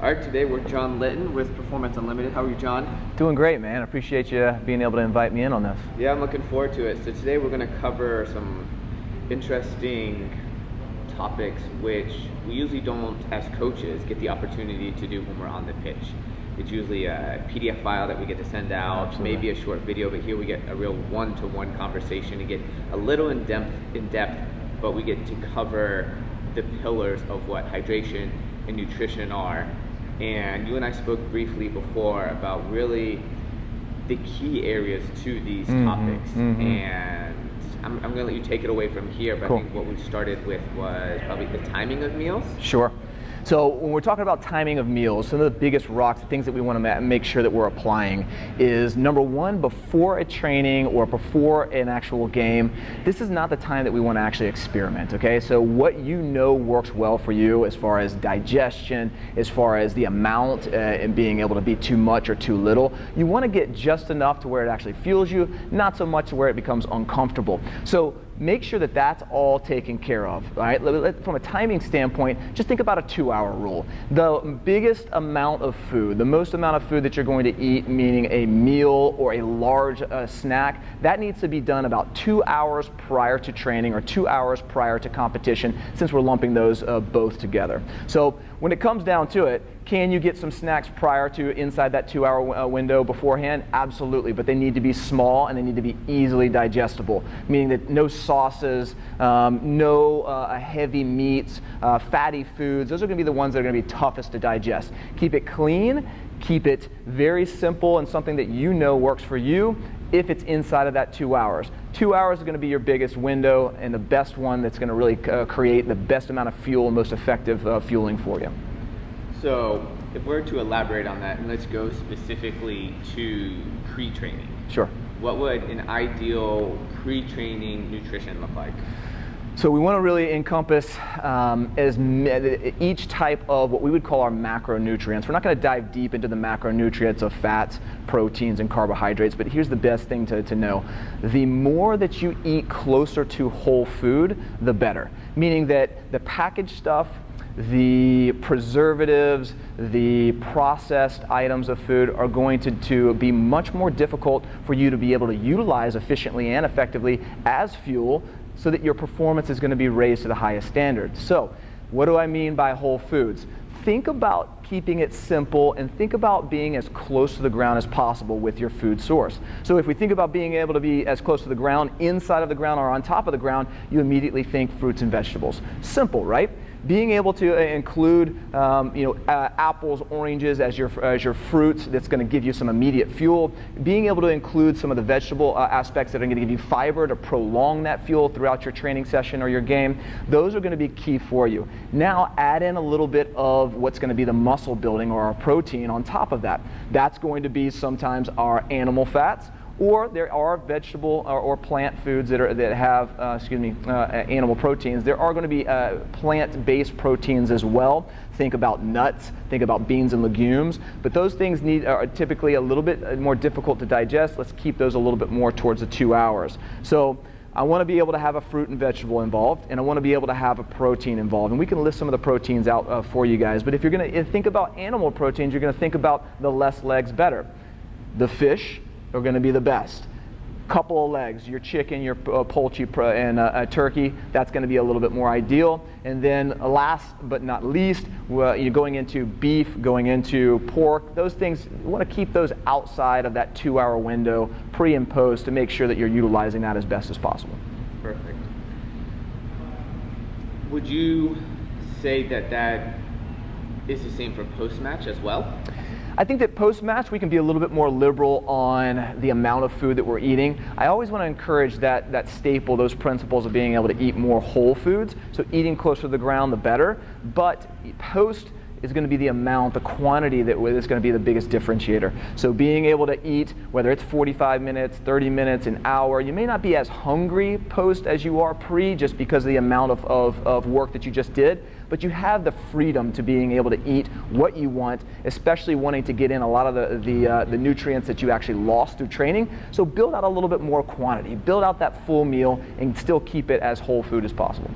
All right, today we're John Lytton with Performance Unlimited. How are you, John? Doing great, man. I appreciate you being able to invite me in on this. Yeah, I'm looking forward to it. So today we're going to cover some interesting topics which we usually don't, as coaches, get the opportunity to do when we're on the pitch. It's usually a PDF file that we get to send out, Absolutely. maybe a short video, but here we get a real one-to-one conversation. We get a little in depth, but we get to cover the pillars of what hydration and nutrition are. And you and I spoke briefly before about really the key areas to these topics. And I'm going to let you take it away from here, but Cool. I think what we started with was probably the timing of meals. Sure. So when we're talking about timing of meals, some of the biggest rocks, the things that we want to make sure that we're applying is, number one, before a training or before an actual game, this is not the time that we want to actually experiment, okay? So what you know works well for you as far as digestion, as far as the amount and being able to be too much or too little, you want to get just enough to where it actually fuels you, not so much to where it becomes uncomfortable. So make sure that that's all taken care of, all right? From a timing standpoint, just think about a 2-hour rule. The biggest amount of food, the most amount of food that you're going to eat, meaning a meal or a large snack, that needs to be done about 2 hours prior to training or 2 hours prior to competition, since we're lumping those both together. So when it comes down to it, can you get some snacks prior to inside that 2-hour window beforehand? Absolutely, but they need to be small and they need to be easily digestible, meaning that no sauces, no heavy meats, fatty foods. Those are going to be the ones that are going to be toughest to digest. Keep it clean, keep it very simple and something that you know works for you if it's inside of that 2 hours. 2 hours is going to be your biggest window and the best one that's going to really create the best amount of fuel and most effective fueling for you. So if we're to elaborate on that, and let's go specifically to pre-training. Sure. What would an ideal pre-training nutrition look like? So we want to really encompass each type of what we would call our macronutrients. We're not going to dive deep into the macronutrients of fats, proteins, and carbohydrates, but here's the best thing to know. The more that you eat closer to whole food, the better. Meaning that the packaged stuff, the preservatives, the processed items of food are going to be much more difficult for you to be able to utilize efficiently and effectively as fuel, so that your performance is going to be raised to the highest standards. So what do I mean by whole foods? Think about keeping it simple and think about being as close to the ground as possible with your food source. So if we think about being able to be as close to the ground, inside of the ground or on top of the ground, you immediately think fruits and vegetables. Simple, right? Being able to include apples, oranges as your fruits, that's going to give you some immediate fuel. Being able to include some of the vegetable aspects that are going to give you fiber to prolong that fuel throughout your training session or your game, those are going to be key for you. Now add in a little bit of what's going to be the muscle building or our protein on top of that. That's going to be sometimes our animal fats, or there are vegetable or plant foods that have animal proteins. There are going to be plant-based proteins as well. Think about nuts, think about beans and legumes, but those things are typically a little bit more difficult to digest. Let's keep those a little bit more towards the 2 hours. So I want to be able to have a fruit and vegetable involved, and I want to be able to have a protein involved. And we can list some of the proteins out for you guys, but if you're going to think about animal proteins, you're going to think about the less legs better. The fish are going to be the best. Couple of legs, your chicken, your poultry, and turkey, that's going to be a little bit more ideal. And then last but not least, you're going into beef, going into pork. Those things, you want to keep those outside of that 2-hour window, pre and post, to make sure that you're utilizing that as best as possible. Perfect. Would you say that that is the same for post-match as well? I think that post-match we can be a little bit more liberal on the amount of food that we're eating. I always want to encourage that staple, those principles of being able to eat more whole foods. So eating closer to the ground, the better. But post is going to be the amount, the quantity that is going to be the biggest differentiator. So being able to eat, whether it's 45 minutes, 30 minutes, an hour, you may not be as hungry post as you are pre, just because of the amount of work that you just did, but you have the freedom to being able to eat what you want, especially wanting to get in a lot of the nutrients that you actually lost through training. So build out a little bit more quantity, build out that full meal, and still keep it as whole food as possible.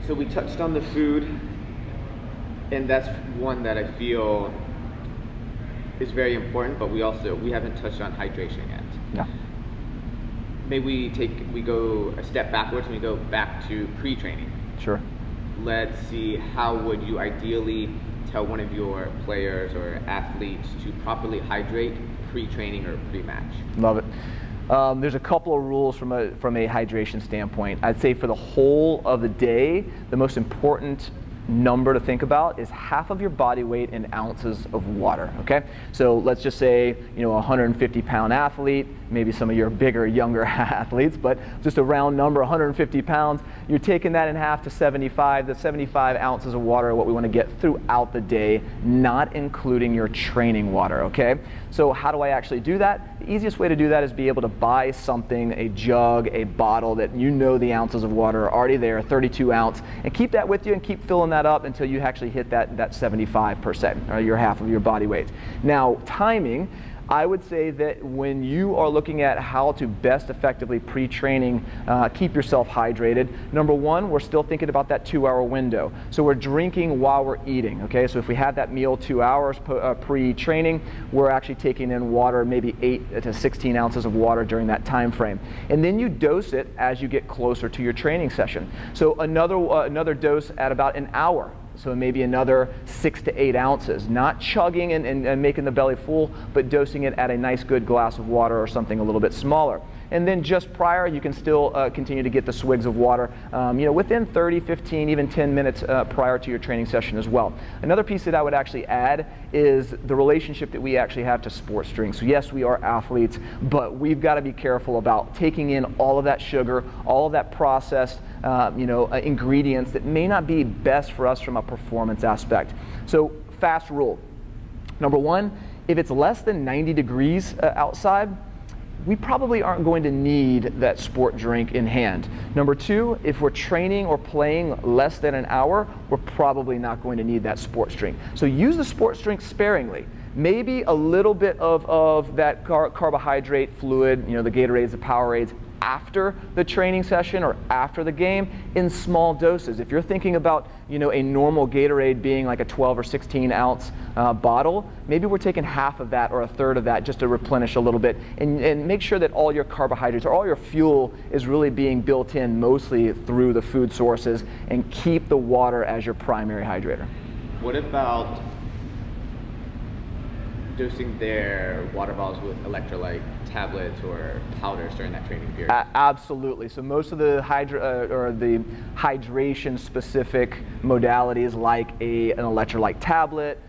So we touched on the food And that's one that I feel is very important, but we haven't touched on hydration yet. Yeah. Maybe we go a step backwards and we go back to pre-training. Sure. Let's see, how would you ideally tell one of your players or athletes to properly hydrate pre-training or pre-match? Love it. There's a couple of rules from a hydration standpoint. I'd say for the whole of the day, the most important number to think about is half of your body weight in ounces of water, okay? So let's just say, a 150-pound athlete, maybe some of your bigger, younger athletes, but just a round number, 150 pounds, you're taking that in half to 75. The 75 ounces of water are what we want to get throughout the day, not including your training water, okay? So how do I actually do that? The easiest way to do that is be able to buy something, a jug, a bottle that the ounces of water are already there, 32 ounce, and keep that with you and keep filling that up until you actually hit that 75%, or your half of your body weight. Now, timing, I would say that when you are looking at how to best effectively pre-training, keep yourself hydrated, number one, we're still thinking about that 2-hour window. So we're drinking while we're eating, okay? So if we have that meal 2 hours pre-training, we're actually taking in water, maybe 8 to 16 ounces of water during that time frame. And then you dose it as you get closer to your training session. So another dose at about an hour. So maybe another 6 to 8 ounces, not chugging and making the belly full, but dosing it at a nice good glass of water or something a little bit smaller. And then just prior, you can still continue to get the swigs of water, within 30, 15, even 10 minutes prior to your training session as well. Another piece that I would actually add is the relationship that we actually have to sports drinks. So yes, we are athletes, but we've got to be careful about taking in all of that sugar, all of that processed ingredients that may not be best for us from a performance aspect. So fast rule. Number one, if it's less than 90 degrees outside, we probably aren't going to need that sport drink in hand. Number two, if we're training or playing less than an hour, we're probably not going to need that sports drink. So use the sports drink sparingly. Maybe a little bit of that carbohydrate fluid, the Gatorades, the Powerades, after the training session or after the game in small doses. If you're thinking about a normal Gatorade being like a 12 or 16 ounce bottle, maybe we're taking half of that or a third of that just to replenish a little bit and make sure that all your carbohydrates or all your fuel is really being built in mostly through the food sources, and keep the water as your primary hydrator. What about dosing their water bottles with electrolyte tablets or powders during that training period? Absolutely. So most of the hydration specific modalities like an electrolyte tablet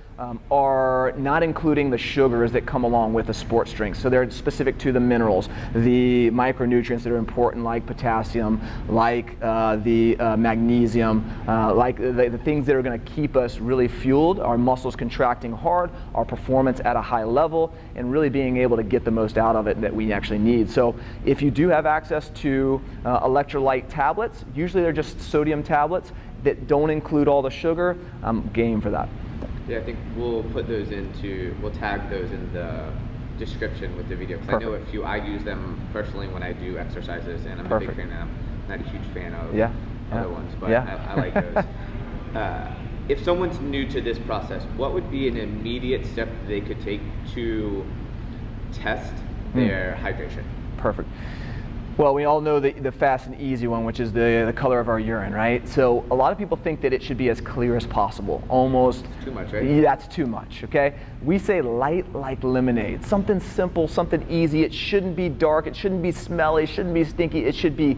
are not including the sugars that come along with a sports drink. So they're specific to the minerals, the micronutrients that are important, like potassium, like the magnesium, like the things that are going to keep us really fueled, our muscles contracting hard, our performance at a high level, and really being able to get the most out of it that we actually need. So if you do have access to electrolyte tablets, usually they're just sodium tablets that don't include all the sugar, I'm game for that. Yeah, I think we'll tag those in the description with the video, because I know a few, I use them personally when I do exercises, and I'm a big fan of them. I'm not a huge fan of other ones, but I like those. If someone's new to this process, what would be an immediate step they could take to test their hydration? Perfect. Well, we all know the fast and easy one, which is the color of our urine, right? So a lot of people think that it should be as clear as possible. Almost too much, right? Yeah, that's too much, okay? We say light like lemonade. Something simple, something easy. It shouldn't be dark, it shouldn't be smelly, it shouldn't be stinky. It should be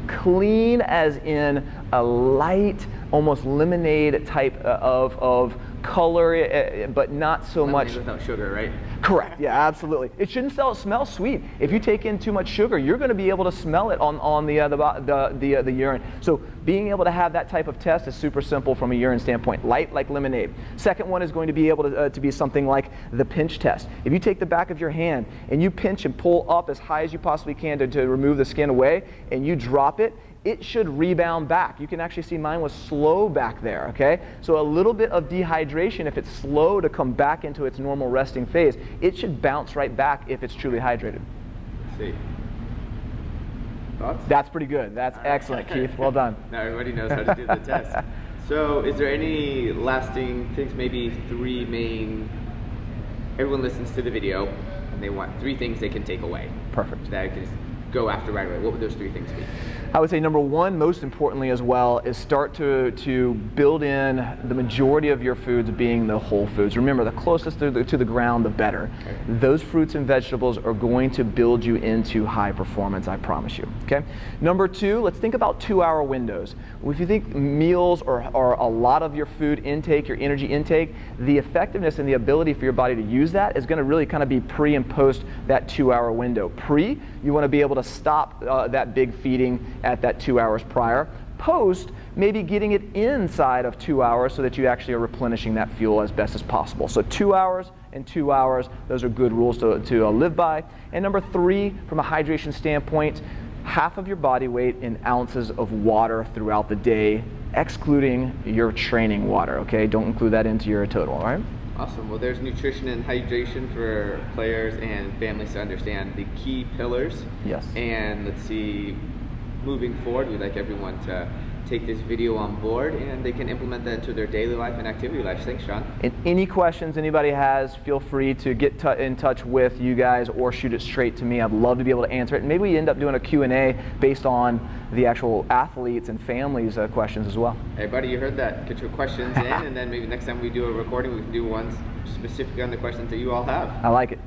clean, as in a light, almost lemonade type of color, but not so much without sugar, right? Correct. Yeah, absolutely. It shouldn't smell sweet. If you take in too much sugar, you're going to be able to smell it on the urine. So being able to have that type of test is super simple from a urine standpoint. Light like lemonade. Second one is going to be able to be something like the pinch test. If you take the back of your hand and you pinch and pull up as high as you possibly can to remove the skin away, and you drop it, it should rebound back. You can actually see mine was slow back there, okay? So a little bit of dehydration, if it's slow to come back into its normal resting phase, it should bounce right back if it's truly hydrated. Let's see. Thoughts? That's pretty good. That's excellent, Keith. Well done. Now everybody knows how to do the test. So is there any lasting things, maybe three main, everyone listens to the video and they want three things they can take away. Perfect. That I can just go after right away. What would those three things be? I would say number one, most importantly as well, is start to build in the majority of your foods being the whole foods. Remember, the closest to the ground, the better. Okay. Those fruits and vegetables are going to build you into high performance, I promise you. Okay. Number two, let's think about 2-hour windows. If you think meals are a lot of your food intake, your energy intake, the effectiveness and the ability for your body to use that is going to really kind of be pre and post that 2-hour window. Pre, you want to be able to stop that big feeding at that 2 hours prior. Post, maybe getting it inside of 2 hours so that you actually are replenishing that fuel as best as possible. So 2 hours and 2 hours, those are good rules to live by. And number three, from a hydration standpoint, half of your body weight in ounces of water throughout the day, excluding your training water, okay? Don't include that into your total, all right? Awesome. Well, there's nutrition and hydration for players and families to understand the key pillars. Yes. And let's see, moving forward, we'd like everyone to take this video on board and they can implement that into their daily life and activity life. Thanks, Sean. And any questions anybody has, feel free to get in touch with you guys or shoot it straight to me. I'd love to be able to answer it. And maybe we end up doing a Q&A based on the actual athletes and families' questions as well. Hey, buddy, you heard that. Get your questions in, and then maybe next time we do a recording, we can do one specifically on the questions that you all have. I like it.